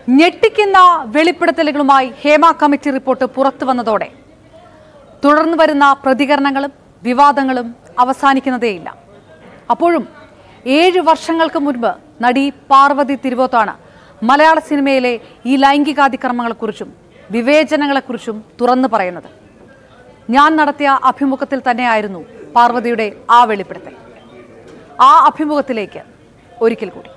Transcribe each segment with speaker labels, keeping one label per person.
Speaker 1: ഞെട്ടിക്കുന്ന വെളിപ്പെടുത്തലുകളുമായി Hema committee report പുറത്തുവന്നതോടെ തുടർന്നു വരുന്ന പ്രതികരണങ്ങളും വിവാദങ്ങളും അവസാനിക്കുന്നതേയില്ല. അപ്പോഴും 7 വർഷങ്ങൾക്ക് മുൻപ് നടി പാർവതി തിരുവോത്താണ് മലയാള സിനിമയിലെ ഈ ലൈംഗികാതിക്രമങ്ങളെക്കുറിച്ചും വിവേചനങ്ങളെക്കുറിച്ചും തുറന്നു പറയുന്നത്. ഞാൻ നടത്തിയ അഭിമുഖത്തിൽ തന്നെയായിരുന്നു പാർവതിയുടെ ആ വെളിപ്പെടുത്തൽ. ആ അഭിമുഖത്തിലേക്ക് ഒരിക്കൽ കൂടി.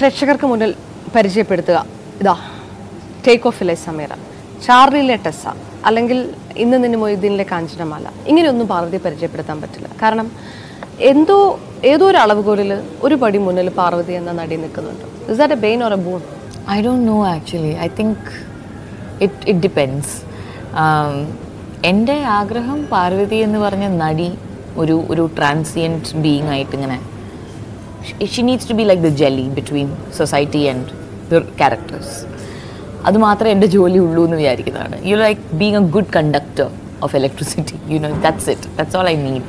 Speaker 2: പ്രേക്ഷകർക്ക് മുന്നിൽ പരിചയപ്പെടുത്തുക, ഇതാ ടേക്ക് ഓഫിലെ സമീറ, ചാർലിയിലെ ടെസ്സ, അല്ലെങ്കിൽ ഇന്ന് നിന്നെ മൊയ്തീനിലെ കാഞ്ചനമാല. ഇങ്ങനെയൊന്നും പാർവതി പരിചയപ്പെടുത്താൻ പറ്റില്ല. കാരണം ഏതോ ഒരു അളവുകോലിൽ ഒരു പടി മുന്നിൽ പാർവതി എന്ന നടി നിൽക്കുന്നുണ്ട്. Is that a bane or a boon?
Speaker 3: I don't know actually. I think it depends. എൻ്റെ ആഗ്രഹം പാർവതി എന്ന് പറഞ്ഞ നടി ഒരു ട്രാൻസിയൻറ്റ് ബീയിങ് ആയിട്ട് ഇങ്ങനെ she needs to be like the jelly between society and the characters. അത് മാത്രമേ എൻ്റെ ജോലി ഉള്ളൂ എന്ന് വിചാരിക്കുന്നതാണ്. You like being a good conductor of electricity, you know, that's it, that's all I need.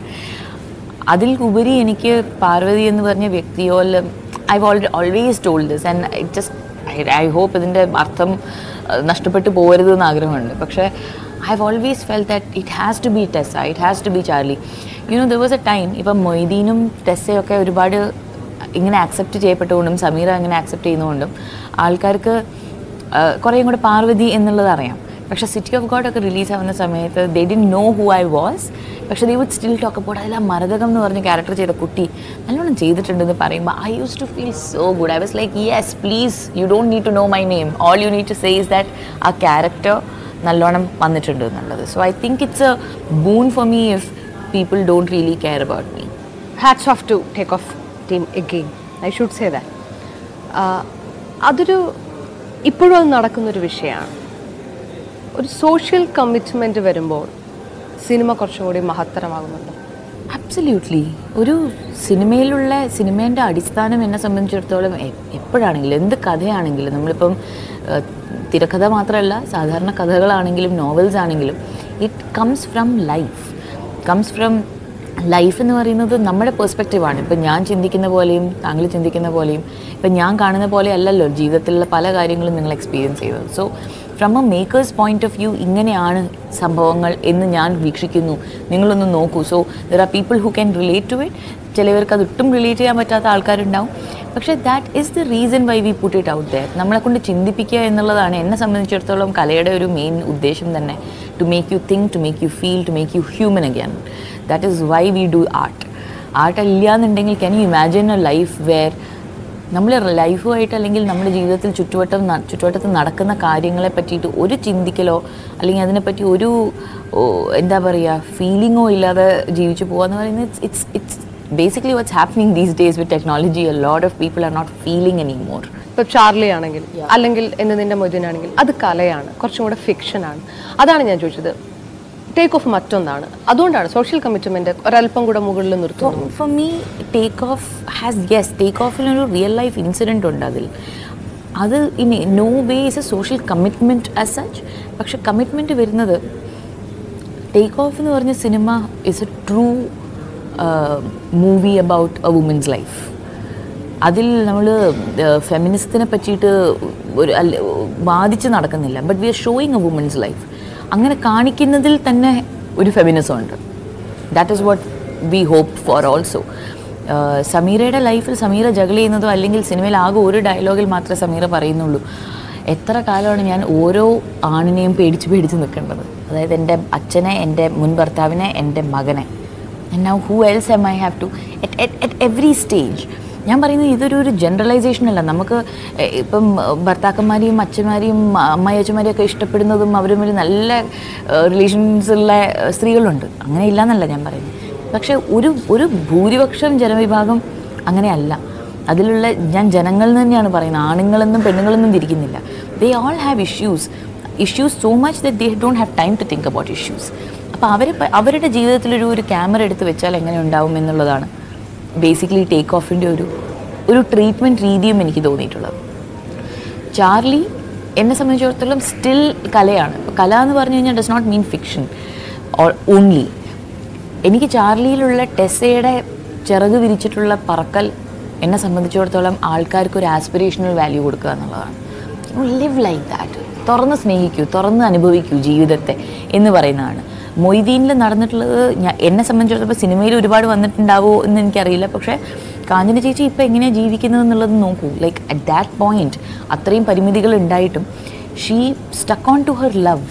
Speaker 3: അതിൽ ഉപരി എനിക്ക് പാർവതി എന്ന് പറഞ്ഞ വ്യക്തിയോളം I've always told this and I hope ഇതിൻ്റെ അർത്ഥം നഷ്ടപ്പെട്ടു പോകരുതെന്ന് ആഗ്രഹമുണ്ട്. പക്ഷേ I've always felt that it has to be Tessa, it has to be Charlie. You know, there was a time, ഇപ്പം മൊയ്തീനും ടെസ്സയൊക്കെ ഒരുപാട് ഇങ്ങനെ ആക്സെപ്റ്റ് ചെയ്യപ്പെട്ടുകൊണ്ടും സമീറ അങ്ങനെ ആക്സെപ്റ്റ് ചെയ്യുന്നതുകൊണ്ടും ആൾക്കാർക്ക് കുറേയും കൂടെ പാർവതി എന്നുള്ളത് അറിയാം. പക്ഷേ സിറ്റി ഓഫ് ഗോഡ് ഒക്കെ റിലീസ് ആവുന്ന സമയത്ത് they didn't know who I was. പക്ഷേ they would still talk about അതിൽ ആ മരതകം എന്ന് പറഞ്ഞ ക്യാരക്ടർ ചെയ്ത കുട്ടി നല്ലോണം ചെയ്തിട്ടുണ്ടെന്ന് പറയുമ്പോൾ I used to feel so good. I was like yes please, you don't need to know my name, all you need to say is that ആ ക്യാരക്ടർ നല്ലോണം വന്നിട്ടുണ്ട് എന്നുള്ളത്. So I think it's a boon for me if people don't really care about me.
Speaker 2: Hats off to Take Off team again, I should say that. അതൊരു ഇപ്പോഴും അത് നടക്കുന്നൊരു വിഷയമാണ്. ഒരു സോഷ്യൽ കമ്മിറ്റ്മെൻറ്റ് വരുമ്പോൾ സിനിമ കുറച്ചുകൂടി മഹത്തരമാകുന്നുണ്ട്.
Speaker 3: അബ്സല്യൂട്ട്ലി. ഒരു സിനിമേൻ്റെ അടിസ്ഥാനം എന്നെ സംബന്ധിച്ചിടത്തോളം എപ്പോഴാണെങ്കിലും എന്ത് കഥയാണെങ്കിലും, നമ്മളിപ്പം തിരക്കഥ മാത്രമല്ല സാധാരണ കഥകളാണെങ്കിലും നോവൽസ് ആണെങ്കിലും, ഇറ്റ് കംസ് ഫ്രം ലൈഫ് എന്ന് പറയുന്നത് നമ്മുടെ പെർസ്പെക്റ്റീവാണ്. ഇപ്പം ഞാൻ ചിന്തിക്കുന്ന പോലെയും താങ്കൾ ചിന്തിക്കുന്ന പോലെയും ഇപ്പം ഞാൻ കാണുന്ന പോലെ അല്ലല്ലോ ജീവിതത്തിലുള്ള പല കാര്യങ്ങളും നിങ്ങൾ എക്സ്പീരിയൻസ് ചെയ്തത്. So from a makers point of view ഇങ്ങനെയാണ് സംഭവങ്ങൾ എന്ന് ഞാൻ വീക്ഷിക്കുന്നു, നിങ്ങളൊന്ന് നോക്കൂ. So there are people who can relate to it. ചിലവർക്ക് അതൊട്ടും റിലേറ്റ് ചെയ്യാൻ പറ്റാത്ത ആൾക്കാരുണ്ടാവും. പക്ഷേ that is the reason why we put it out there. നമ്മളെ കൊണ്ട് ചിന്തിപ്പിക്കുക എന്നുള്ളതാണ് എന്നെ സംബന്ധിച്ചിടത്തോളം കലയുടെ ഒരു മെയിൻ ഉദ്ദേശം തന്നെ. To make you think, to make you feel, to make you human again. That is why we do art. Art ഇല്ല എന്നുണ്ടെങ്കിൽ can you imagine a life where നമ്മൾ ലൈഫുമായിട്ട് അല്ലെങ്കിൽ നമ്മുടെ ജീവിതത്തിൽ ചുറ്റുവട്ടത്ത് നടക്കുന്ന കാര്യങ്ങളെ പറ്റിയിട്ട് ഒരു ചിന്തിക്കലോ അല്ലെങ്കിൽ അതിനെപ്പറ്റി ഒരു എന്താ പറയുക ഫീലിങ്ങോ ഇല്ലാതെ ജീവിച്ചു പോകാന്ന് പറയുന്നത് it's basically what's happening these days with technology. A lot of people are not feeling anymore.
Speaker 2: ഇപ്പോൾ ചാർലി ആണെങ്കിൽ അല്ലെങ്കിൽ എന്ന് നിന്റെ മൊയ്തീനാണെങ്കിൽ അത് കലയാണ്, കുറച്ചും കൂടെ ഫിക്ഷനാണ്. അതാണ് ഞാൻ ചോദിച്ചത്. ടേക്ക് ഓഫ് മറ്റൊന്നാണ്, അതുകൊണ്ടാണ് സോഷ്യൽ കമ്മിറ്റ്മെന്റ് ഒരല്പം കൂടെ മുകളിൽ നിർത്തുന്നത്.
Speaker 3: For me take off has take ഓഫിലൊരു റിയൽ ലൈഫ് ഇൻസിഡൻറ്റ് ഉണ്ട്. അത് in no way is a social commitment as such. പക്ഷെ കമ്മിറ്റ്മെൻറ്റ് വരുന്നത് ടേക്ക് ഓഫ് എന്ന് പറഞ്ഞ സിനിമ is a true movie about a woman's life. അതിൽ നമ്മൾ ഫെമിനിസത്തിനെ പറ്റിയിട്ട് വാദിച്ച് നടക്കുന്നില്ല. But we are showing a woman's life. അങ്ങനെ കാണിക്കുന്നതിൽ തന്നെ ഒരു ഫെമിനിസം ഉണ്ട്. That is what we hope for also. സമീറയുടെ ലൈഫിൽ സമീറ ജഗിൾ ചെയ്യുന്നതോ അല്ലെങ്കിൽ സിനിമയിൽ ആകെ ഒരു ഡയലോഗിൽ മാത്രമേ സമീറ പറയുന്നുള്ളൂ. എത്ര കാലമാണ് ഞാൻ ഓരോ ആണിനെയും പേടിച്ച് നിൽക്കേണ്ടത്. അതായത് എൻ്റെ അച്ഛനെ, എൻ്റെ മുൻ ഭർത്താവിനെ, എൻ്റെ മകനെ. And now who else am I have to at every stage. ഞാൻ പറയുന്നത് ഇതൊരു ജനറലൈസേഷൻ അല്ല. നമുക്ക് ഇപ്പം ഭർത്താക്കന്മാരെയും അച്ഛന്മാരെയും അമ്മായിയച്ഛന്മാരെയും ഒക്കെ ഇഷ്ടപ്പെടുന്നതും അവരും ഒരു നല്ല റിലേഷൻസുള്ള സ്ത്രീകളുണ്ട്, അങ്ങനെ ഇല്ല എന്നല്ല ഞാൻ പറയുന്നത്. പക്ഷേ ഒരു ഭൂരിപക്ഷം ജനവിഭാഗം അങ്ങനെയല്ല. അതിലുള്ള ഞാൻ ജനങ്ങളിൽ തന്നെയാണ് പറയുന്നത്, ആണുങ്ങളെന്നും പെണ്ണുങ്ങളെന്നും തിരിക്കുന്നില്ല. They all have issues so much that they don't have time to think about issues. അപ്പോൾ അവരുടെ ജീവിതത്തിലൊരു ക്യാമറ എടുത്ത് വെച്ചാൽ എങ്ങനെ ഉണ്ടാവും എന്നുള്ളതാണ് ബേസിക്കലി ടേക്ക് ഓഫിൻ്റെ ഒരു ട്രീറ്റ്മെൻറ്റ് രീതിയും എനിക്ക് തോന്നിയിട്ടുള്ളത്. ചാർലി എന്നെ സംബന്ധിച്ചിടത്തോളം സ്റ്റിൽ കലയാണ്. കല എന്ന് പറഞ്ഞു കഴിഞ്ഞാൽ does not mean fiction or only. എനിക്ക് ചാർലിയിലുള്ള ടെസ്സയുടെ ചിറക് വിരിച്ചിട്ടുള്ള പറക്കൽ എന്നെ സംബന്ധിച്ചിടത്തോളം ആൾക്കാർക്ക് ഒരു ആസ്പിറേഷണൽ വാല്യൂ കൊടുക്കുക എന്നുള്ളതാണ്. ലിവ് ലൈക്ക് ദാറ്റ്, തുറന്ന് സ്നേഹിക്കൂ, തുറന്ന് അനുഭവിക്കൂ ജീവിതത്തെ എന്ന് പറയുന്നതാണ്. മൊയ്തീനിൽ നടന്നിട്ടുള്ളത് എന്നെ സംബന്ധിച്ചിടത്തോളം സിനിമയിൽ ഒരുപാട് വന്നിട്ടുണ്ടാവുമോ എന്ന് എനിക്കറിയില്ല. പക്ഷേ കാഞ്ചന ചേച്ചി ഇപ്പോൾ എങ്ങനെയാണ് ജീവിക്കുന്നത് എന്നുള്ളത് നോക്കൂ. ലൈക്ക് അറ്റ് ദാറ്റ് പോയിൻറ്റ് അത്രയും പരിമിതികൾ ഉണ്ടായിട്ടും she stuck on to her love.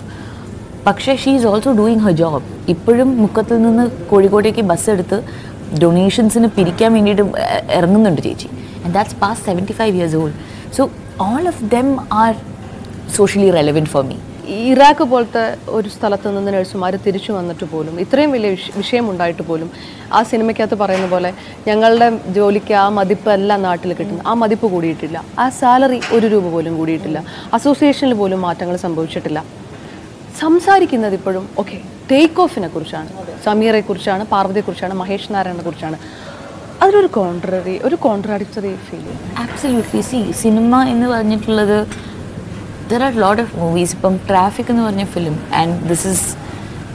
Speaker 3: പക്ഷേ she is also doing her job. ഇപ്പോഴും മുക്കത്തിൽ നിന്ന് കോഴിക്കോട്ടേക്ക് ബസ് എടുത്ത് ഡൊണേഷൻസിന് പിരിക്കാൻ വേണ്ടിയിട്ട് ഇറങ്ങുന്നുണ്ട് ചേച്ചി. And that's past 75 years old. So all of them R socially relevant for me.
Speaker 2: Iraq പോലത്തെ ഒരു സ്ഥലത്ത് നിന്ന് നഴ്സുമാർ തിരിച്ചു വന്നിട്ട് പോലും ഇത്രയും വലിയ വിഷയമുണ്ടായിട്ട് പോലും ആ സിനിമയ്ക്കകത്ത് പറയുന്ന പോലെ ഞങ്ങളുടെ ജോലിക്ക് ആ മതിപ്പ് എല്ലാം നാട്ടിൽ കിട്ടുന്നു. ആ മതിപ്പ് കൂടിയിട്ടില്ല. ആ സാലറി 1 രൂപ പോലും കൂടിയിട്ടില്ല. അസോസിയേഷനിൽ പോലും മാറ്റങ്ങൾ സംഭവിച്ചിട്ടില്ല. സംസാരിക്കുന്നത് ഇപ്പോഴും ഓക്കെ ടേക്ക് ഓഫിനെ കുറിച്ചാണ്, സമീറയെ കുറിച്ചാണ്, പാർവതിയെ കുറിച്ചാണ്, മഹേഷ് നാരായണനെ കുറിച്ചാണ്. അതിലൊരു കോൺട്രാഡിക്ടറി ഫീൽ ചെയ്യും.
Speaker 3: ആബ്സല്യൂട്ട്ലി. സി സിനിമ എന്ന് പറഞ്ഞിട്ടുള്ളത് there are a lot of movies. ഇപ്പം ട്രാഫിക് എന്ന് പറഞ്ഞ film, and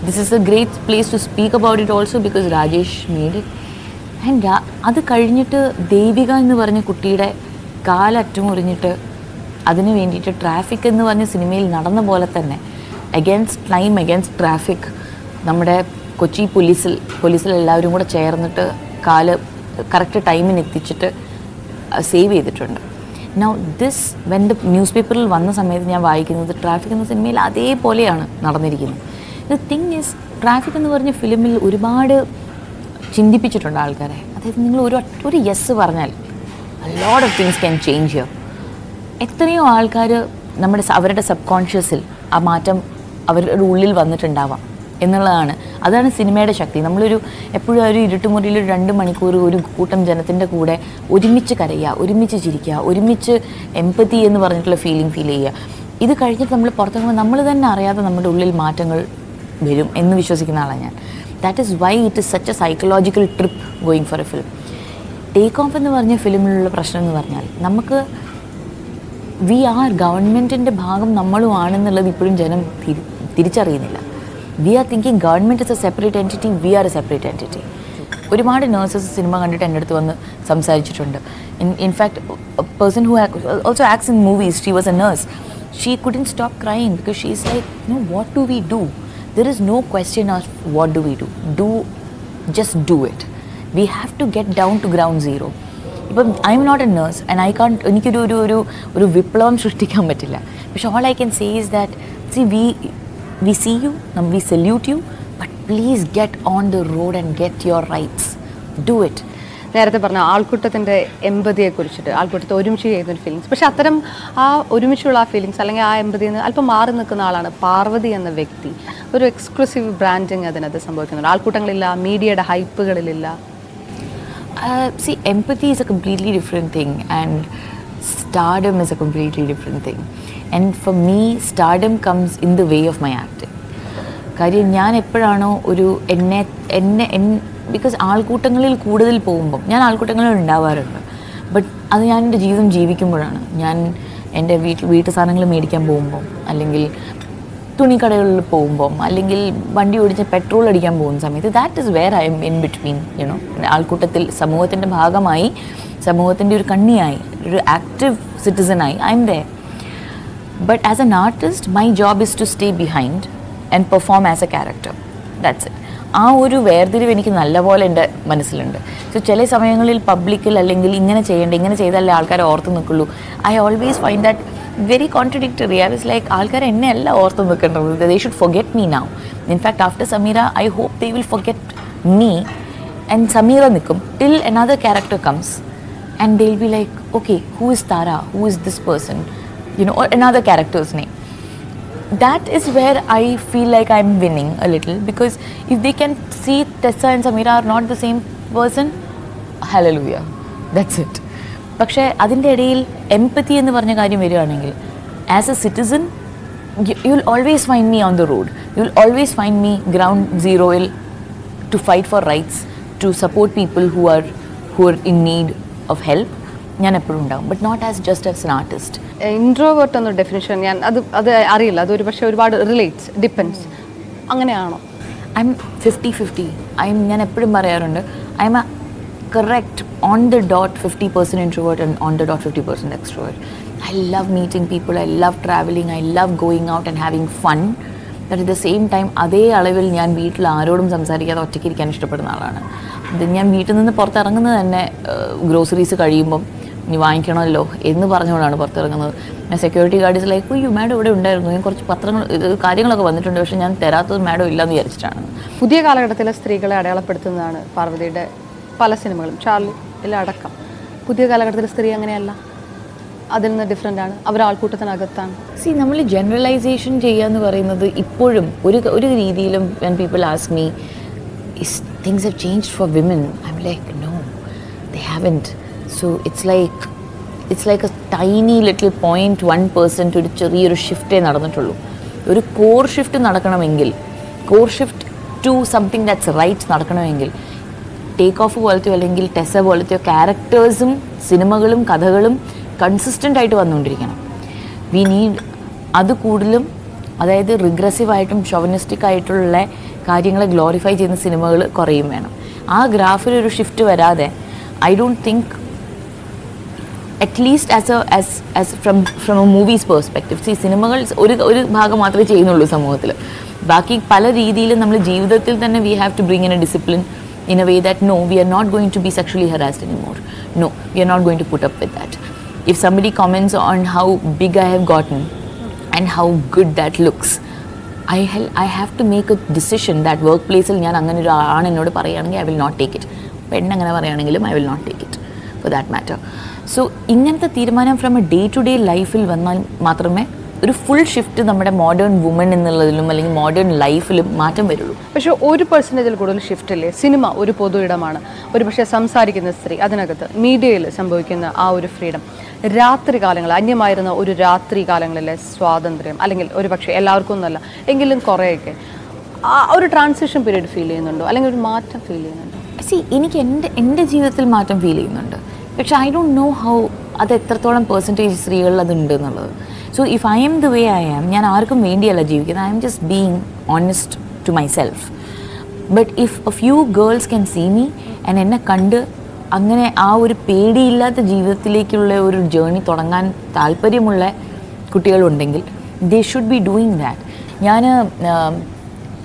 Speaker 3: this is a great place to speak about it also because Rajesh made it. And അത് കഴിഞ്ഞിട്ട് ദേവിക എന്ന് പറഞ്ഞ കുട്ടിയുടെ കാലറ്റുമുറിഞ്ഞിട്ട് അതിന് വേണ്ടിയിട്ട് ട്രാഫിക് എന്ന് പറഞ്ഞ സിനിമയിൽ നടന്ന പോലെ തന്നെ അഗൈൻസ്റ്റ് ടൈം, അഗൈൻസ്റ്റ് ട്രാഫിക് നമ്മുടെ കൊച്ചി പോലീസിൽ എല്ലാവരും കൂടെ ചേർന്നിട്ട് കാല് കറക്റ്റ് ടൈമിന് എത്തിച്ചിട്ട് സേവ് ചെയ്തിട്ടുണ്ട്. Now this when the news പേപ്പറിൽ വന്ന സമയത്ത് ഞാൻ വായിക്കുന്നത് ട്രാഫിക് എന്ന സിനിമയിൽ അതേപോലെയാണ് നടന്നിരിക്കുന്നത്. ദ തിങ് ഈസ് ട്രാഫിക് എന്ന് പറഞ്ഞ ഫിലിമിൽ ഒരുപാട് ചിന്തിപ്പിച്ചിട്ടുണ്ട് ആൾക്കാരെ. അതായത് നിങ്ങൾ ഒരു യെസ് പറഞ്ഞാൽ lot of things can change here. എത്രയോ ആൾക്കാർ അവരുടെ സബ് കോൺഷ്യസിൽ ആ മാറ്റം അവരുടെ ഉള്ളിൽ വന്നിട്ടുണ്ടാവാം എന്നുള്ളതാണ്. അതാണ് സിനിമയുടെ ശക്തി. നമ്മളൊരു എപ്പോഴും ഒരു ഇരുട്ടുമുറിയിൽ 2 മണിക്കൂർ ഒരു കൂട്ടം ജനത്തിൻ്റെ കൂടെ ഒരുമിച്ച് കരയുക, ഒരുമിച്ച് ചിരിക്കുക, ഒരുമിച്ച് എംപതി എന്ന് പറഞ്ഞിട്ടുള്ള ഫീൽ ചെയ്യുക. ഇത് കഴിഞ്ഞിട്ട് നമ്മൾ പുറത്തിറങ്ങുമ്പോൾ നമ്മൾ തന്നെ അറിയാതെ നമ്മുടെ ഉള്ളിൽ മാറ്റങ്ങൾ വരും എന്ന് വിശ്വസിക്കുന്ന ആളാണ് ഞാൻ. That is why it is such A psychological trip going for A film. Take off എന്ന് പറഞ്ഞ ഫിലിമിലുള്ള പ്രശ്നം എന്ന് പറഞ്ഞാൽ നമുക്ക് വി ആർ ഗവൺമെൻറ്റിൻ്റെ ഭാഗം നമ്മളും ആണെന്നുള്ളത് ഇപ്പോഴും ജനം തിരിച്ചറിയുന്നില്ല. We are thinking government is a separate entity, we are a separate entity. ഒരുപാട് നേഴ്സസ് സിനിമ കണ്ടിട്ട് എൻ്റെ അടുത്ത് വന്ന് സംസാരിച്ചിട്ടുണ്ട്. In fact person who also acts in movies, she was a nurse. She couldn't stop crying because she is like no what do we do. There is no question of what do we do. Just do it. We have to get down to ground zero. ഇപ്പം I M not a nurse and I can't എനിക്കൊരു വിപ്ലവം സൃഷ്ടിക്കാൻ പറ്റില്ല. പക്ഷെ all I can say is that see we see you, we salute you, but please get on the road and get your rights. Do it.
Speaker 2: നേരത്തെ പറഞ്ഞ ആൾക്കൂട്ടത്തിൻ്റെ എമ്പതിയെ കുറിച്ചിട്ട്, ആൾക്കൂട്ടത്തെ ഒരുമിച്ച് ചെയ്യുന്ന ഫീലിങ്സ്. പക്ഷെ അത്തരം ആ ഒരുമിച്ചുള്ള ആ ഫീലിങ്സ് അല്ലെങ്കിൽ ആ എമ്പതിയിൽ നിന്ന് അല്പം മാറി നിൽക്കുന്ന ആളാണ് പാർവതി എന്ന വ്യക്തി. ഒരു എക്സ്ക്ലൂസീവ് ബ്രാൻഡിങ് അതിനകത്ത് സംഭവിക്കുന്നുണ്ട്. ആൾക്കൂട്ടങ്ങളില്ല, മീഡിയയുടെ ഹൈപ്പുകളിലില്ല.
Speaker 3: See, empathy is a completely different thing and stardom is a completely different thing. And for me, stardom comes in the way of my acting. കാര്യം ഞാൻ എപ്പോഴാണോ ഒരു ബിക്കോസ് ആൾക്കൂട്ടങ്ങളിൽ കൂടുതൽ പോകുമ്പം ഞാൻ ആൾക്കൂട്ടങ്ങളിൽ ഉണ്ടാവാറുണ്ട്. ബട്ട് അത് ഞാൻ എൻ്റെ ജീവിതം ജീവിക്കുമ്പോഴാണ്. ഞാൻ എൻ്റെ വീട്ടു സാധനങ്ങൾ മേടിക്കാൻ പോകുമ്പം, അല്ലെങ്കിൽ തുണിക്കടകളിൽ പോകുമ്പം, അല്ലെങ്കിൽ വണ്ടി ഓടിച്ച് പെട്രോൾ അടിക്കാൻ പോകുന്ന സമയത്ത് that is where I am in between you know. ആൾക്കൂട്ടത്തിൽ സമൂഹത്തിൻ്റെ ഭാഗമായി, സമൂഹത്തിൻ്റെ ഒരു കണ്ണിയായി, ഒരു ആക്റ്റീവ് സിറ്റിസണായി I am there. But as an artist, my job is to stay behind and perform as a character. That's it. ആ ഒരു വേർതിരിവ് എനിക്ക് നല്ലപോലെ എൻ്റെ മനസ്സിലുണ്ട്. സോ ചില സമയങ്ങളിൽ പബ്ലിക്കിൽ അല്ലെങ്കിൽ ഇങ്ങനെ ചെയ്താലേ ആൾക്കാർ ഓർത്ത് നിൽക്കുള്ളൂ. I always find that very contradictory. I was like ആൾക്കാർ എന്നെ അല്ല ഓർത്ത് നിൽക്കേണ്ടത്. They should forget me now. In fact after Sameera I hope they will forget me and Sameera നിൽക്കും till another character comes and they'll be like, okay, who is Tara? Who is this person? You know, or another character's name. That is where I feel like I'm winning a little, because if they can see Tessa and Samira are not the same person, hallelujah, that's it. പക്ഷേ അതിൻ്റെ ഇടയിൽ empathy എന്ന് പറഞ്ഞ കാര്യം വരികയാണെങ്കിൽ as A citizen you'll always find me on the road. You'll always find me ground zeroയിൽ to fight for rights, to support people who are in need of help. ഞാൻ എപ്പോഴും ഉണ്ടാവും, but not as just as an artist.
Speaker 2: Introvert എന്ന definition ഞാൻ അത് അറിയില്ല. അതൊരു പക്ഷേ ഒരുപാട് റിലേറ്റ്സ്, ഡിപ്പെൻസ്, അങ്ങനെയാണോ?
Speaker 3: I'm 50-50. ഞാൻ എപ്പോഴും പറയാറുണ്ട്, I'm a correct on the dot 50% introvert and on the dot 50% extrovert. I love meeting people, I love traveling, I love going out and having fun. But at the same time, അതേ അളവിൽ ഞാൻ വീട്ടിൽ ആരോടും സംസാരിക്കാതെ ഒറ്റയ്ക്ക് ഇരിക്കാൻ ഇഷ്ടപ്പെടുന്ന ആളാണ്. ഞാൻ വീട്ടിൽ നിന്ന് പുറത്തിറങ്ങുന്നത് തന്നെ ഗ്രോസറീസ് കഴിയുമ്പം ഇനി വാങ്ങിക്കണമല്ലോ എന്ന് പറഞ്ഞുകൊണ്ടാണ് പുറത്തിറങ്ങുന്നത്. Security guards like you madam ഇവിടെ ഉണ്ടായിരുന്നു, ഞാൻ കുറച്ച് കാര്യങ്ങളൊക്കെ വന്നിട്ടുണ്ട്, പക്ഷേ ഞാൻ തരാത്തത് മാഡം ഇല്ലയെന്ന് വിചാരിച്ചിട്ടാണ്.
Speaker 2: പുതിയ കാലഘട്ടത്തിലെ സ്ത്രീകളെ അടയാളപ്പെടുത്തുന്നതാണ് പാർവതിയുടെ പല സിനിമകളും, ചാർലി എല്ലാം അടക്കം. പുതിയ കാലഘട്ടത്തിലെ സ്ത്രീ അങ്ങനെയല്ല, അതിൽ നിന്ന് ഡിഫറെൻ്റ് ആണ്, അവർ ആൾക്കൂട്ടത്തിനകത്താണ്.
Speaker 3: നമ്മൾ ജനറലൈസേഷൻ ചെയ്യുക എന്ന് പറയുന്നത് ഇപ്പോഴും ഒരു രീതിയിലും when people ask me is things have changed for women, I'm like no, they haven't. So it's like a tiny little 0.1% ഒരു ചെറിയൊരു ഷിഫ്റ്റേ നടന്നിട്ടുള്ളൂ. ഒരു കോർ ഷിഫ്റ്റ് നടക്കണമെങ്കിൽ, core shift to something that's right നടക്കണമെങ്കിൽ ടേക്ക് ഓഫ് പോലത്തെയോ അല്ലെങ്കിൽ Tessa പോലത്തെയോ ക്യാരക്ടേഴ്സും സിനിമകളും കഥകളും കൺസിസ്റ്റൻ്റ് ആയിട്ട് വന്നുകൊണ്ടിരിക്കണം. വി നീഡ് അത് കൂടുതലും, അതായത് റിഗ്രസീവായിട്ടും ഷോവനിസ്റ്റിക് ആയിട്ടുള്ള കാര്യങ്ങളെ ഗ്ലോറിഫൈ ചെയ്യുന്ന സിനിമകൾ കുറയും വേണം. ആ ഗ്രാഫിലൊരു ഷിഫ്റ്റ് വരാതെ I don't think at least from A movies perspective സിനിമകൾ ഒരു ഭാഗം മാത്രമേ ചെയ്യുന്നുള്ളൂ സമൂഹത്തിൽ. ബാക്കി പല രീതിയിലും നമ്മൾ ജീവിതത്തിൽ തന്നെ we have to bring in a discipline in a way that no, we are not going to be sexually harassed anymore. No, we are not going to put up with that. If somebody comments on how big I have gotten and how good that looks, I have to make a decision that workplace il njan angane oru aanu ennodu parayanengil I will not take it. Penn angane parayanengilum I will not take it for that matter. So ingante തീരുമാനം from a day to day life il vannal മാത്രമേ ഒരു full shift നമ്മുടെ modern woman എന്നുള്ളതിലും അല്ലെങ്കിൽ modern ലൈഫിലും മാറ്റം വരുള്ളൂ.
Speaker 2: പക്ഷേ 1% കൂടുതൽ ഷിഫ്റ്റ് ഇല്ലേ? സിനിമ ഒരു പൊതു ഇടമാണ്, ഒരു പക്ഷേ സംസാരിക്കുന്ന സ്ത്രീ, അതിനകത്ത് മീഡിയയിൽ സംഭവിക്കുന്ന ആ ഒരു ഫ്രീഡം, രാത്രി കാലങ്ങൾ അന്യമായിരുന്ന ഒരു രാത്രി കാലങ്ങളിലെ സ്വാതന്ത്ര്യം, അല്ലെങ്കിൽ ഒരു പക്ഷേ എല്ലാവർക്കും ഒന്നല്ല എങ്കിലും കുറേയൊക്കെ ആ ഒരു ട്രാൻസിഷൻ പീരീഡ് ഫീൽ ചെയ്യുന്നുണ്ടോ, അല്ലെങ്കിൽ ഒരു മാറ്റം ഫീൽ ചെയ്യുന്നുണ്ടോ?
Speaker 3: എനിക്ക് എൻ്റെ ജീവിതത്തിൽ മാറ്റം ഫീൽ ചെയ്യുന്നുണ്ട്, പക്ഷേ ഐ ഡോണ്ട് നോ ഹൗ അത് എത്രത്തോളം പെർസെൻറ്റേജ് സ്ത്രീകളിൽ അതുണ്ട് എന്നുള്ളത്. So if I am the way I am, ഞാൻ ആർക്കും വേണ്ടിയല്ല ജീവിക്കുന്നത്, I am just being honest to myself. But if a few girls can see me and എന്നെ കണ്ട് അങ്ങനെ ആ ഒരു പേടിയില്ലാത്ത ജീവിതത്തിലേക്കുള്ള ഒരു ജേർണി തുടങ്ങാൻ താല്പര്യമുള്ള കുട്ടികളുണ്ടെങ്കിൽ they should be doing that. ഞാൻ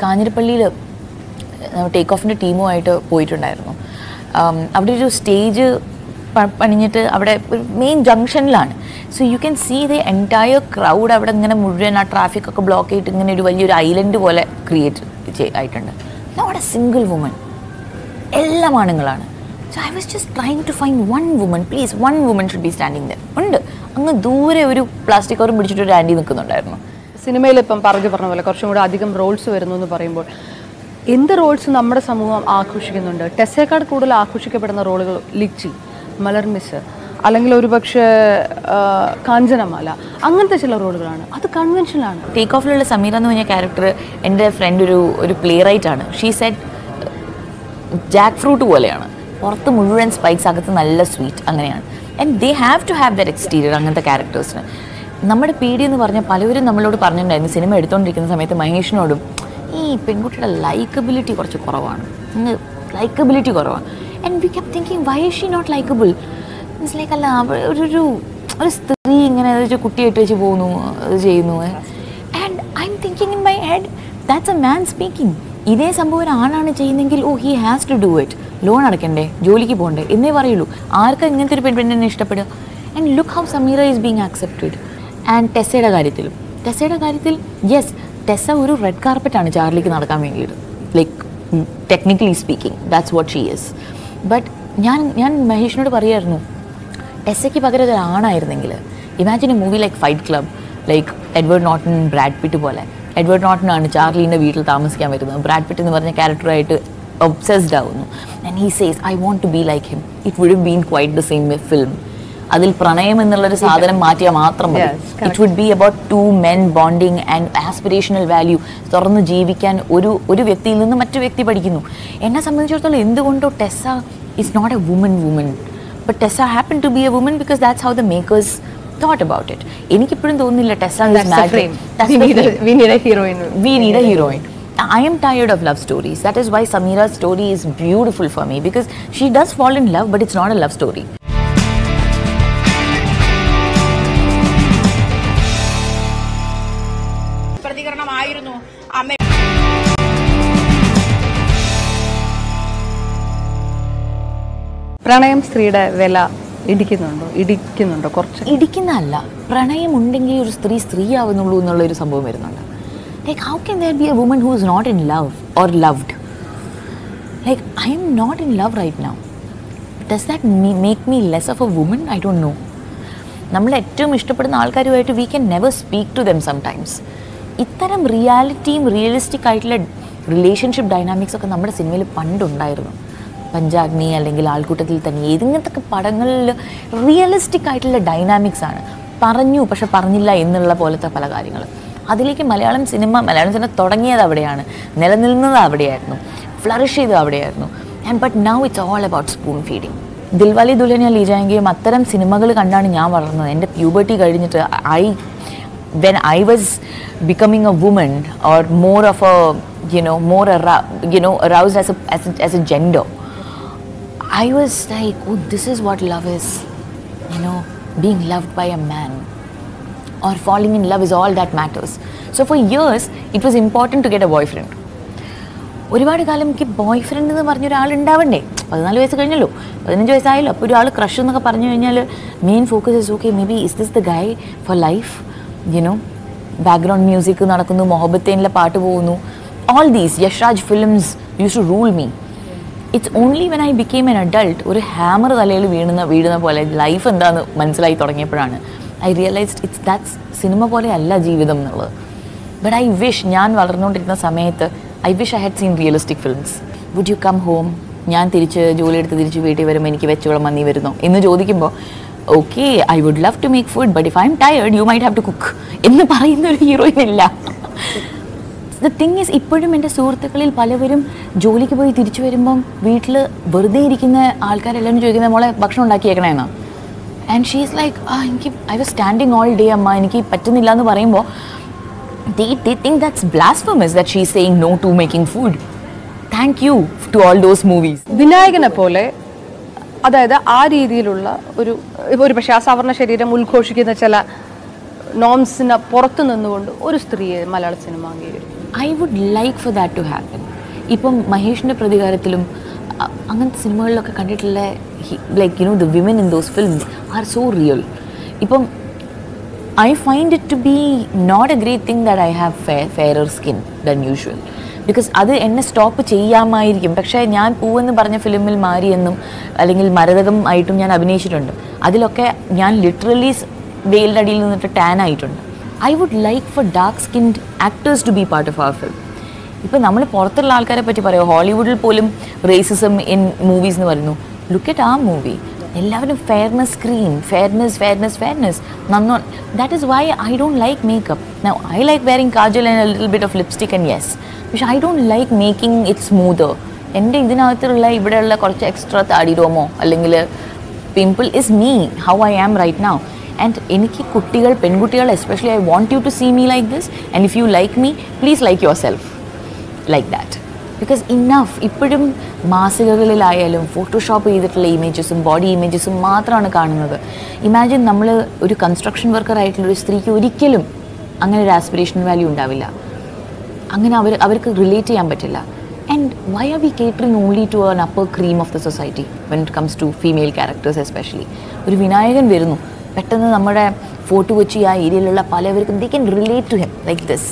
Speaker 3: കാഞ്ഞിരപ്പള്ളിയിൽ ടേക്ക് ഓഫിൻ്റെ ടീമുമായിട്ട് പോയിട്ടുണ്ടായിരുന്നു. അവിടെ ഒരു സ്റ്റേജ് പണിഞ്ഞിട്ട് അവിടെ ഒരു മെയിൻ ജംഗ്ഷനിലാണ്. So you can see the entire crowd അവിടെ ഇങ്ങനെ മുഴുവൻ ആ ട്രാഫിക്കൊക്കെ ബ്ലോക്ക് ചെയ്തിട്ട് ഇങ്ങനെ ഒരു വലിയൊരു ഐലൻഡ് പോലെ ക്രിയേറ്റ് ആയിട്ടുണ്ട്. നോട്ട് എ സിംഗിൾ വുമൺ, എല്ലാം ആണുങ്ങളാണ്. So I was just trying to find one woman, please one woman should be standing there. ഉണ്ട്, അങ്ങ് ദൂരെ ഒരു പ്ലാസ്റ്റിക് കവറും പിടിച്ചിട്ട് ഒരു ആൻറ്റി നിൽക്കുന്നുണ്ടായിരുന്നു.
Speaker 2: സിനിമയിൽ ഇപ്പം പറഞ്ഞ പോലെ കുറച്ചും കൂടെ അധികം റോൾസ് വരുന്നു എന്ന് പറയുമ്പോൾ എന്ത് റോൾസ് നമ്മുടെ സമൂഹം ആഘോഷിക്കുന്നുണ്ട്? ടെസ്സേക്കാട് കൂടുതൽ ആഘോഷിക്കപ്പെടുന്ന റോളുകൾ ലിച്ചി, മലർമിസ്, അല്ലെങ്കിൽ ഒരു പക്ഷേ കാഞ്ചനമാല, അങ്ങനത്തെ ചില റോളുകളാണ്. അത് കൺവെൻഷനാണ്.
Speaker 3: ടേക്ക് ഓഫിലുള്ള സമീറ എന്ന് പറഞ്ഞ ക്യാരക്ടർ എൻ്റെ ഫ്രണ്ട് ഒരു പ്ലേ റൈറ്റ് ആണ്. ഷീ സെഡ് ജാക്ക് ഫ്രൂട്ട് പോലെയാണ്, പുറത്ത് മുഴുവൻ സ്പൈക്സ്, അകത്ത് നല്ല സ്വീറ്റ്, അങ്ങനെയാണ്. And they have to have their exterior. അങ്ങനത്തെ ക്യാരക്ടേഴ്സിന് നമ്മുടെ പേടി എന്ന് പറഞ്ഞാൽ പലവരും നമ്മളോട് പറഞ്ഞിട്ടുണ്ടായിരുന്നു സിനിമ എടുത്തുകൊണ്ടിരിക്കുന്ന സമയത്ത് മഹേഷിനോടും, ഈ പെൺകുട്ടിയുടെ ലൈക്കബിലിറ്റി കുറച്ച് കുറവാണ്, ലൈക്കബിലിറ്റി കുറവാണ്. And we kept thinking why is she not likeable? Means like അല്ല, ഒരു സ്ത്രീ ഇങ്ങനെ കുട്ടിയായിട്ട് വെച്ച് പോകുന്നു, അത് ചെയ്യുന്നു. And I am thinking in my head that's a man speaking. ഇതേ സംഭവം ഒരു ആണാണ് ചെയ്യുന്നെങ്കിൽ oh he has to do it, loan അടയ്ക്കണ്ടേ, ജോലിക്ക് പോകണ്ടേ എന്നേ പറയുള്ളൂ. ആർക്കും ഇങ്ങനത്തെ ഒരു പെണ്ണിനെ ഇഷ്ടപ്പെടുക? And look how Sameera is being accepted. And ടെസ്സയുടെ കാര്യത്തിൽ യെസ്, ടെസ്സ ഒരു റെഡ് കാർപ്പറ്റാണ് ചാർലിക്ക് നടക്കാൻ വേണ്ടിയിട്ട്, like technically speaking that's what she is. But ഞാൻ മഹേഷിനോട് പറയായിരുന്നു, ടെസ്സയ്ക്ക് പകരം ഒരു ആണായിരുന്നെങ്കിൽ imagine a movie like fight club, like Edward Norton, Brad Pitt പോലെ. എഡ്വേർഡ് നോർട്ടനാണ് ചാർലീൻ്റെ വീട്ടിൽ താമസിക്കാൻ വരുന്നത്. ബ്രാഡ് പിറ്റ് എന്ന് പറഞ്ഞ ക്യാരക്ടറായിട്ട് ഒബ്സെസ്ഡ് ആവുന്നു. And he says I want to be like him. It would have been quite the same film. അതിൽ പ്രണയം എന്നുള്ളൊരു സാധനം മാറ്റിയാൽ മാത്രം മതി. It would be about two men bonding and aspirational value. തുറന്ന് ജീവിക്കാൻ ഒരു വ്യക്തിയിൽ നിന്ന് മറ്റു വ്യക്തി പഠിക്കുന്നു. എന്നെ സംബന്ധിച്ചിടത്തോളം എന്തുകൊണ്ടോ Tessa is not a woman, but Tessa happened to be a woman because that's how the makers thought about it. എനിക്കിപ്പോഴും തോന്നുന്നില്ല Tessa is mad. We need a heroine. I am tired of love stories. That is why Sameera's story is beautiful for me, because she does fall in love, but it's not a love story.
Speaker 4: പ്രതികരണമായിരുന്നു അമ്മ.
Speaker 2: പ്രണയം സ്ത്രീയുടെ വില ഇടിക്കുന്നുണ്ടോ കുറച്ച്?
Speaker 3: ഇടിക്കുന്നതല്ല, പ്രണയം ഉണ്ടെങ്കിൽ ഒരു സ്ത്രീ ആവുന്നുള്ളൂ എന്നുള്ളൊരു സംഭവം വരുന്നുണ്ട്. Like, how can there be a woman who is not in love or loved? Like, I am not in love right now. Does that make me less of a woman? I don't know. നമ്മൾ ഏറ്റവും ഇഷ്ടപ്പെടുന്ന ആൾക്കാരുമായിട്ട് we can never speak to them sometimes. ഇത്തരം realistic ആയിട്ടുള്ള relationship dynamics ഒക്കെ നമ്മുടെ സിനിമയിൽ പണ്ടുണ്ടായിരുന്നു. പഞ്ചാഗ്നി അല്ലെങ്കിൽ ആൾക്കൂട്ടത്തിൽ തന്നെ ഏതിങ്ങനത്തെ പടങ്ങളിൽ റിയലിസ്റ്റിക് ആയിട്ടുള്ള ഡൈനാമിക്സ് ആണ്. പറഞ്ഞു പക്ഷെ പറഞ്ഞില്ല എന്നുള്ള പോലത്തെ പല കാര്യങ്ങൾ. അതിലേക്ക് മലയാളം സിനിമ തുടങ്ങിയത് അവിടെയാണ്, നിലനിൽക്കുന്നത് അവിടെയായിരുന്നു, ഫ്ലറിഷ് ചെയ്തത് അവിടെയായിരുന്നു. But now it's all about spoon feeding. Dilwale Dulhania Le ജായേംഗെയും അത്തരം സിനിമകൾ കണ്ടാണ് ഞാൻ വളർന്നത്. എൻ്റെ പ്യൂബർട്ടി കഴിഞ്ഞിട്ട് when I was becoming a woman or more of a aroused as a gender, I was like, oh, this is what love is, being loved by a man or falling in love is all that matters. So for years it was important to get a boyfriend. ഒരുപാട് കാലം എനിക്ക് boy friend എന്ന് പറഞ്ഞൊരാളുണ്ടാവണ്ടേ. 14 വയസ്സ് കഴിഞ്ഞല്ലോ, 15 വയസ്സായല്ലോ. അപ്പോൾ ഒരാൾ crush എന്നൊക്കെ പറഞ്ഞു കഴിഞ്ഞാൽ main focus is okay, maybe is this the guy for life. Background music നടക്കുന്നു, മൊഹബത്തേനിലെ പാട്ട് പോകുന്നു. All these Yash Raj films used to rule me. It's only when I became an adult, ഒരു ഹാമർ തലയിൽ വീഴുന്ന പോലെ ലൈഫ് എന്താണെന്ന് മനസ്സിലായി തുടങ്ങിയപ്പോഴാണ് ഐ റിയലൈസ്ഡ് ദാറ്റ്സ് സിനിമ പോലെ അല്ല ജീവിതം എന്നുള്ളത്. ബട്ട് ഐ വിഷ്, ഞാൻ വളർന്നുകൊണ്ടിരുന്ന സമയത്ത് I wish I had seen realistic films. Would you come home, ഞാൻ ജോലിയെടുത്ത് തിരിച്ച് വീട്ടിൽ വരുമ്പോൾ എനിക്ക് വെച്ചോളം മന്നി വരുന്നോ എന്ന് ചോദിക്കുമ്പോൾ okay, I would love to make food, but if I'm tired you might have to cook എന്ന് പറയുന്ന ഒരു ഹീറോയിൻ ഇല്ല. ദ തിങ് ഈസ്, ഇപ്പോഴും എൻ്റെ സുഹൃത്തുക്കളിൽ പലവരും ജോലിക്ക് പോയി തിരിച്ചു വരുമ്പം വീട്ടിൽ വെറുതെ ഇരിക്കുന്ന ആൾക്കാരെല്ലാവരും ചോദിക്കുന്നത് മോളെ ഭക്ഷണം ഉണ്ടാക്കിയേക്കണേന്നാ. And she is like, I was standing all day അമ്മ, എനിക്ക് പറ്റുന്നില്ല എന്ന് പറയുമ്പോൾ they think that's blasphemous that she's saying no to making food. Thank you to all those movies.
Speaker 2: വിനായകനെ പോലെ, അതായത് ആ രീതിയിലുള്ള ഒരു പക്ഷേ ആ സവർണ്ണ ശരീരം ഉദ്ഘോഷിക്കുന്ന ചില നോംസിന് പുറത്തു നിന്നുകൊണ്ട് ഒരു സ്ത്രീയെ മലയാള സിനിമ അംഗീകരിക്കും.
Speaker 3: I would like for that to happen. ഇപ്പം മഹേഷിൻ്റെ പ്രതികാരത്തിലും അങ്ങനത്തെ സിനിമകളിലൊക്കെ കണ്ടിട്ടുള്ള the women in those films are so real. ഇപ്പം I find it to be not a great thing that I have fairer skin than usual, because അത് എന്നെ stop ചെയ്യാമായിരിക്കും. പക്ഷേ ഞാൻ പൂവെന്ന് പറഞ്ഞ ഫിലിമിൽ മാരിയെന്നും അല്ലെങ്കിൽ മരതകം ആയിട്ടും ഞാൻ അഭിനയിച്ചിട്ടുണ്ട്. അതിലൊക്കെ ഞാൻ ലിറ്ററലി വെയിലിൻ്റെ അടിയിൽ നിന്നിട്ട് ടാൻ ആയിട്ടുണ്ട്. I would like for dark skinned actors to be part of our film. ഇപ്പം നമ്മൾ പുറത്തുള്ള ആൾക്കാരെ പറ്റി പറയുമോ, ഹോളിവുഡിൽ പോലും റേസിസം ഇൻ മൂവീസ് എന്ന് പറയുന്നു. ലുക്ക് അറ്റ് ആ മൂവി, എല്ലാവരും ഫെയർനെസ് സ്ക്രീൻ, ഫെയർനെസ് നന്നോ. That is why I don't like makeup. Now I like wearing kajal and a little bit of lipstick and yes, പക്ഷെ I don't like making it smoother. എൻ്റെ ഇതിനകത്തുള്ള ഇവിടെയുള്ള കുറച്ച് extra താടി രോമോ അല്ലെങ്കിൽ pimple is me, how I am right now. And എനിക്ക് പെൺകുട്ടികൾ especially, I want you to see me like this, and if you like me please like your self like that. Because enough ഇപ്പോഴും മാസികകളിലായാലും Photoshop ചെയ്തിട്ടുള്ള ഇമേജസും body ഇമേജസും മാത്രമാണ് കാണുന്നത്. Imagine നമ്മൾ ഒരു construction വർക്കറായിട്ടുള്ളൊരു സ്ത്രീക്ക് ഒരിക്കലും അങ്ങനെ ഒരു ആസ്പിറേഷൻ വാല്യൂ ഉണ്ടാവില്ല. അങ്ങനെ അവർക്ക് റിലേറ്റ് ചെയ്യാൻ പറ്റില്ല. And why are we catering only to an upper cream of the society when it comes to female characters especially? ഒരു വിനായകൻ വരുന്നു, പെട്ടെന്ന് നമ്മുടെ ഫോർട്ട് കൊച്ചി ആ ഏരിയയിലുള്ള പലവർക്കും they can relate to him like this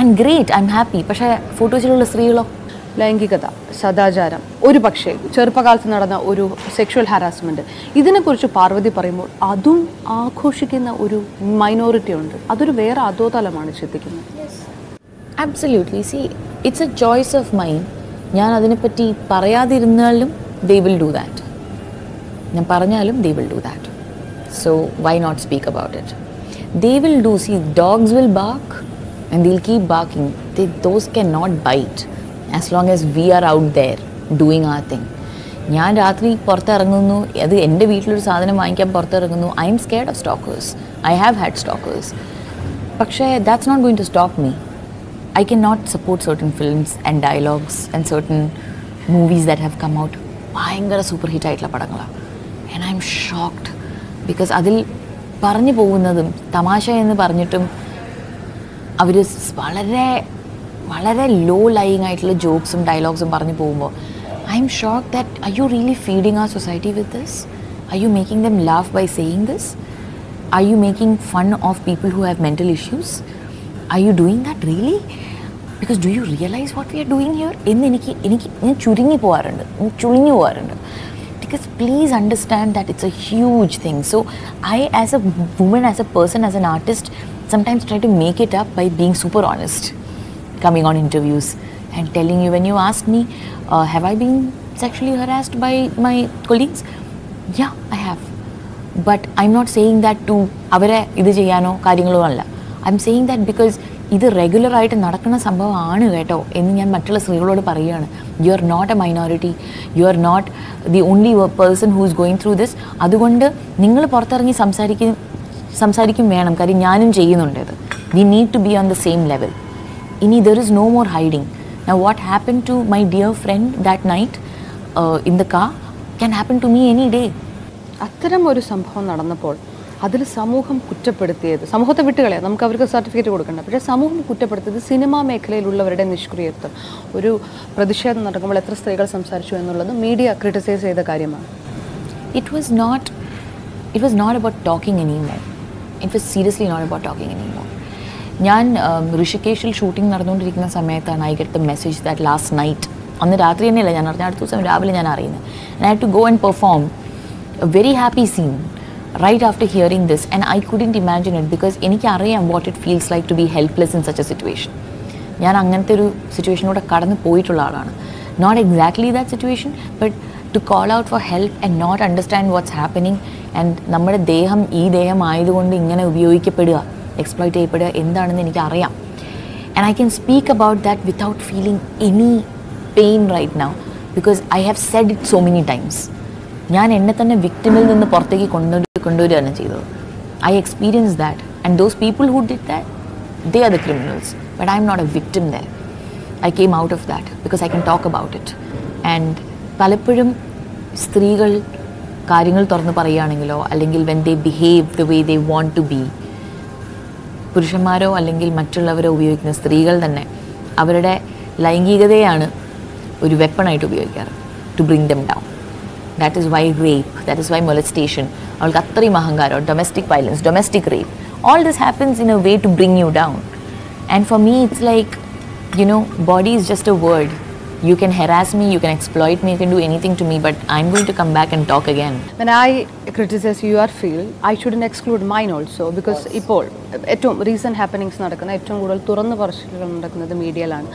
Speaker 3: and great, I am happy. പക്ഷേ ഫോർട്ട് കൊച്ചിയിലുള്ള സ്ത്രീകളോ?
Speaker 2: ലൈംഗികത, സദാചാരം, ഒരു പക്ഷേ ചെറുപ്പകാലത്ത് നടന്ന ഒരു സെക്ഷൽ ഹാരാസ്മെൻറ്റ്, ഇതിനെക്കുറിച്ച് പാർവതി പറയുമ്പോൾ അതും ആഘോഷിക്കുന്ന ഒരു മൈനോറിറ്റി ഉണ്ട്. അതൊരു വേറെ അധോതലമാണ് ചിന്തിക്കുന്നത്.
Speaker 3: Absolutely. See, it's a choice of mine. ഞാൻ അതിനെപ്പറ്റി പറയാതിരുന്നാലും they will do that. ഞാൻ പറഞ്ഞാലും they will do that. So why not speak about it? They will do. See, dogs will bark and they'll keep barking. Those cannot bite as long as we are out there doing our thing. ഞാൻ രാത്രി പുറത്തിറങ്ങുന്നു, അത് എൻ്റെ വീട്ടിലൊരു സാധനം വാങ്ങിക്കാൻ പുറത്തിറങ്ങുന്നു. I am scared of stalkers. I have had stalkers. പക്ഷേ that's not going to stop me. I cannot support certain films and dialogues and certain movies that have come out. ഭയങ്കര super hit ആയിട്ടുള്ള പടങ്ങളാണ്. And I'm shocked because അതിൽ പറഞ്ഞു പോകുന്നതും തമാശ എന്ന് പറഞ്ഞിട്ടും അവർ വളരെ വളരെ ലോ ലൈയിങ് ആയിട്ടുള്ള ജോക്സും ഡയലോഗ്സും പറഞ്ഞു പോകുമ്പോൾ I'm shocked that are you really feeding our society with this? Are you making them laugh by saying this? Are you making fun of people who have mental issues? Are you doing that really? Because do you realize what we are doing here എന്ന് ഞാൻ ചുരുങ്ങി പോകാറുണ്ട്. Because please understand that it's a huge thing. So I, as a woman, as a person, as an artist, sometimes try to make it up by being super honest, coming on interviews and telling you, when you ask me, have I been sexually harassed by my colleagues? Yeah, I have. But I'm not saying that to avare idu cheyyano കാര്യങ്ങളോ അല്ല. I'm saying that because ഇത് റെഗുലറായിട്ട് നടക്കുന്ന സംഭവമാണ് കേട്ടോ എന്ന് ഞാൻ മറ്റുള്ള സ്ത്രീകളോട് പറയുകയാണ്. You are not a minority, you are not the only person who is going through this. അതുകൊണ്ട് നിങ്ങൾ പുറത്തിറങ്ങി സംസാരിക്കും വേണം, കാര്യം ഞാനും ചെയ്യുന്നുണ്ട് ഇത്. We need to be on the same level. ഇനി there is no more hiding. Now what happen to my dear friend that night in the car can happen to me any day.
Speaker 2: അത്തരം ഒരു സംഭവം നടന്നപ്പോൾ അതിൽ സമൂഹം കുറ്റപ്പെടുത്തിയത്, സമൂഹത്തെ വിട്ടുകളയാം, നമുക്ക് അവർക്ക് സർട്ടിഫിക്കറ്റ് കൊടുക്കണ്ട, പക്ഷേ സമൂഹം കുറ്റപ്പെടുത്തിയത് സിനിമാ മേഖലയിലുള്ളവരുടെ നിഷ്ക്രിയത്വം. ഒരു പ്രതിഷേധം നടക്കുമ്പോൾ എത്ര സ്ത്രീകൾ സംസാരിച്ചു എന്നുള്ളത് മീഡിയ ക്രിട്ടിസൈസ് ചെയ്ത കാര്യമാണ്.
Speaker 3: It was not about talking anymore. It was seriously not about talking anymore. ഞാൻ ഋഷികേശിൽ ഷൂട്ടിംഗ് നടന്നുകൊണ്ടിരിക്കുന്ന സമയത്താണ് I get the message that last night, അന്ന് രാത്രി തന്നെയല്ല ഞാൻ അറിഞ്ഞ, അടുത്ത ദിവസം രാവിലെ ഞാൻ അറിയുന്നത്. And I had to go and perform a very happy scene right after hearing this, and I couldn't imagine it because എനിക്കറിയാം what it feels like to be helpless in such a situation. ഞാൻ അങ്ങനത്തെ ഒരു സിറ്റുവേഷനിലൂടെ കടന്നു പോയിട്ടുള്ള ആളാണ്. Not exactly that situation, but to call out for help and not understand what's happening, and നമ്മുടെ ദേഹം ഈ ദേഹം ആയതുകൊണ്ട് ഇങ്ങനെ ഉപയോഗിക്കപ്പെടുക, എക്സ്പ്ലോയിറ്റ് ചെയ്യപ്പെടുക എന്താണെന്ന് എനിക്കറിയാം. And I can speak about that without feeling any pain right now because I have said it so many times. ഞാൻ എന്നെ തന്നെ വിക്ടിമിൽ നിന്ന് പുറത്തേക്ക് കൊണ്ടുവരികയാണ് ചെയ്തത്. I experience that, and those people who did that, they are the criminals, but I M not a victim there. I came out of that because I can talk about it. And പലപ്പോഴും സ്ത്രീകൾ കാര്യങ്ങൾ തുറന്ന് പറയുകയാണെങ്കിലോ അല്ലെങ്കിൽ when they behave the way they want to be, പുരുഷന്മാരോ അല്ലെങ്കിൽ മറ്റുള്ളവരോ ഉപയോഗിക്കുന്ന സ്ത്രീകൾ തന്നെ അവരുടെ ലൈംഗികതയാണ് ഒരു വെപ്പണായിട്ട് ഉപയോഗിക്കാറ് to bring them down. That is why rape, that is why molestation, അവൾക്ക് അത്രയും അഹങ്കാരം, domestic violence, domestic rape, all this happens in a way to bring you down. And for me it's like, you know, body is just a word. You can harass me, you can exploit me, you can do anything to me, but I'm going to come back and talk again.
Speaker 2: When I criticize your field, I shouldn't exclude mine also because ഇപ്പോൾ ഏറ്റവും recent happenings നടക്കുന്ന ഏറ്റവും കൂടുതൽ തുറന്നു പറച്ചിലുകൾ നടക്കുന്നത് മീഡിയയിലാണ്.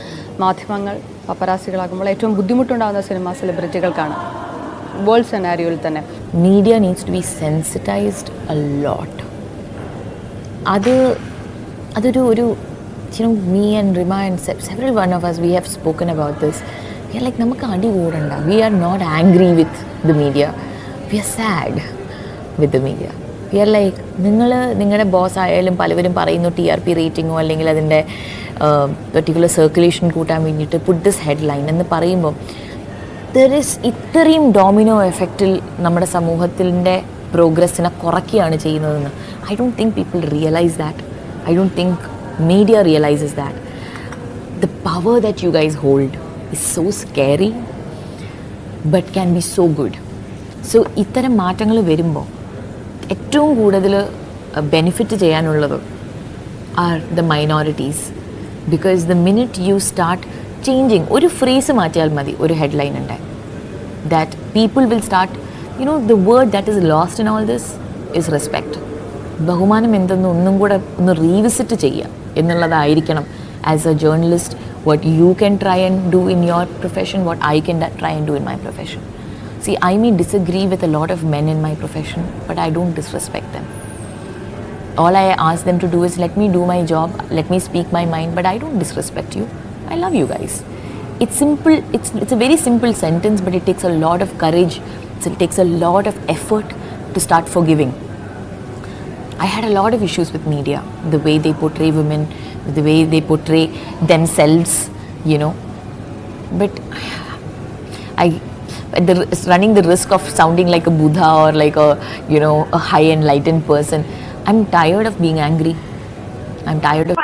Speaker 2: മാധ്യമങ്ങൾ പപ്പരാസികളാകുമ്പോൾ ഏറ്റവും ബുദ്ധിമുട്ടുണ്ടാകുന്ന cinema സെലിബ്രിറ്റികൾക്കാണ്. World സെനാരിയോയിൽ തന്നെ
Speaker 3: media needs to be sensitized a lot. അതൊരു you know, me and Rima and several one of us, we have spoken about this. We are like, നമുക്ക് അടി കൂടണ്ട. We are not angry with the media. We are sad with the media. We are like, നിങ്ങളുടെ boss ആയാലും പലവരും പറയുന്നു TRP റേറ്റിങ്ങോ അല്ലെങ്കിൽ അതിൻ്റെ particular circulation കൂട്ടാൻ വേണ്ടിയിട്ട് പുട്ട് ദിസ് ഹെഡ്ലൈൻ എന്ന് പറയുമ്പോൾ ഇത്രയും ഡോമിനോ എഫക്റ്റിൽ നമ്മുടെ സമൂഹത്തിൻ്റെ പ്രോഗ്രസ്സിനെ കുറയ്ക്കുകയാണ് ചെയ്യുന്നതെന്ന് I don't think people realise that. I don't think media realizes that. The power that you guys hold is so scary but can be so good. So ഇത്തരം മാറ്റങ്ങൾ വരുമ്പോൾ ഏറ്റവും കൂടുതൽ ബെനിഫിറ്റ് ചെയ്യാനുള്ളത് are the minorities, because the minute you start changing, ഒരു phrase മാറ്റിയാൽ മതി ഒരു ഹെഡ്ലൈൻ ഉണ്ട്, that people will start, you know, the word that is lost in all this is respect. ബഹുമാനം എന്തെന്ന് ഒന്നും കൂടെ ഒന്ന് റീവിസിറ്റ് ചെയ്യുക എന്നുള്ളതായിരിക്കണം as a journalist. what you can try and do in your profession, what I can try and do in my profession. See, I may disagree with a lot of men in my profession, but I don't disrespect them. All I ask them to do is let me do my job, let me speak my mind, but I don't disrespect you. I love you guys. It's simple. It's a very simple sentence, but it takes a lot of courage. It takes a lot of effort to start forgiving. I had a lot of issues with media, the way they portray women, the way they portray themselves, you know. But running the risk of sounding like a Buddha or like a, you know, a high enlightened person, I'm tired of being angry. I'm tired of